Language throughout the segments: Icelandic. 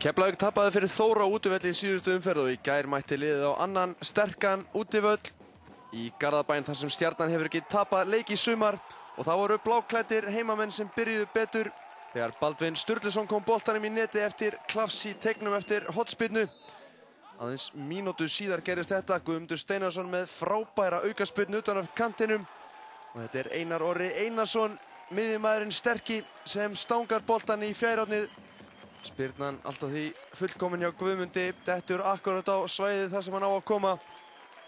Keflavík tapaði fyrir Þór á útivelli í síðustu umferð og í gær mætti liðið á annan sterkan útivöll í Garðabæn þar sem Stjarnan hefur ekki tapað leik í sumar og það voru bláklæddir heimamenn sem byrjuðu betur þegar Baldvin Sturluson kom boltanum í neti eftir klafs í teignum eftir hornspyrnu. Aðeins mínútu síðar gerist þetta, Guðmundur Steinarsson með frábæra aukaspyrnu utan af kantinum og þetta er Einar Orri Einarsson, miðjumaðurinn sterki sem stangar boltan í fjærhornið. Spyrnan alltaf því fullkomin hjá Guðmundi, dettur akkurat á svæðið þar sem hann á að koma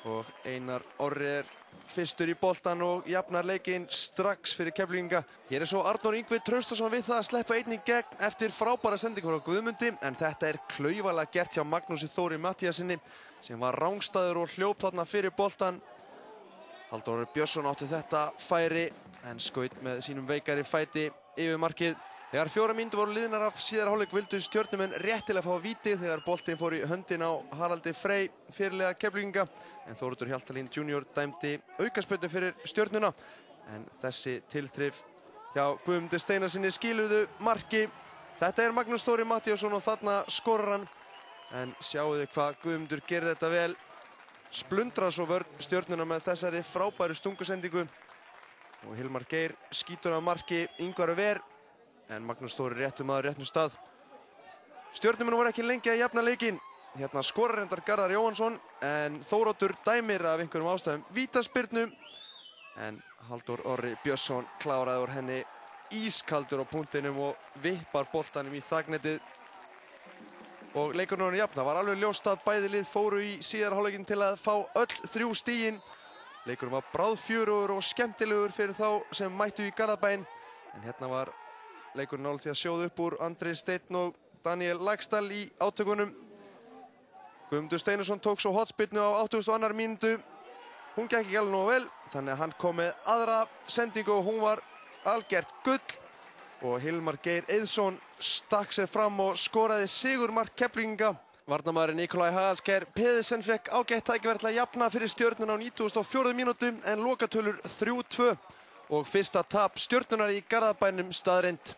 og Einar Orri er fyrstur í boltan og jafnar leikinn strax fyrir Keflvíkinga. Hér er svo Arnór Ingvi Traustason við það að sleppa einn í gegn eftir frábæra sendingu frá Guðmundi, en þetta er klaufalega gert hjá Magnúsi Þóri Matthíasinni sem var rangstæður og hljóp þarna fyrir boltan. Halldór Björnsson átti þetta færi en skaut með sínum veikari fæti yfir markið. Þegar 4 mínútur voru liðnar af síðari hálfleik vildu Stjörnumenn réttilega fá víti þegar boltinn fór í höndin á Haraldi Frey, fyrirliða Keflvíkinga, en Þóroddur Hjaltalín Jr. dæmdi aukaspyrnu fyrir Stjörnuna. En þessi tilþrif hjá Guðmundi Steinarsinni skiluðu marki. Þetta er Magnús Þóri Matthíasson og þarna skorar hann. En sjáuðu hvað Guðmundur gerir þetta vel. Splundrar svo vörn Stjörnuna með þessari frábæru stungusendingu. Og Hilmar Geir skýtur af marki Ingvar Ver. En Magnús Þóri réttur maður réttum stað. Stjörnumenn voru ekki lengi að jafna leikinn. Hérna skorar reyndar Garðar Jóhannsson en Þóroddur dæmir af einhverjum ástæðum vítaspyrnu. En Halldór Orri Björnsson kláraði úr henni ískaldur á punktinum og vippar boltanum í þagnetið. Og leikurinn var jafn. Það var alveg ljóst að bæði lið fóru í síðari hálfleikinn til að fá öll 3 stigin. Leikurinn var bráðfjörugur og skemmtilegur fyrir þá sem mættu í Garðabæn. En hérna var leikurinn nálægt því að sjóða upp úr Andri Steinn og Daniel Lagsdal í átökunum. Guðmundur Steinarsson tók svo hornspyrnu á 82. mínútu. Hún gekk ekki alveg nógu vel, þannig að hann kom með aðra sendingu og hún var algjört gull. Og Hilmar Geir Eiðsson stakk sér fram og skoraði sigurmark Keflvíkinga. Varnarmaðurinn Nikolaj Hagalsker Pedersen fekk ágætt tækifæri til að jafna fyrir Stjörnuna á 94. mínútu en lokatölur 3-2. Og fyrsta tap Stjörnunar í Garðabænum staðreynd.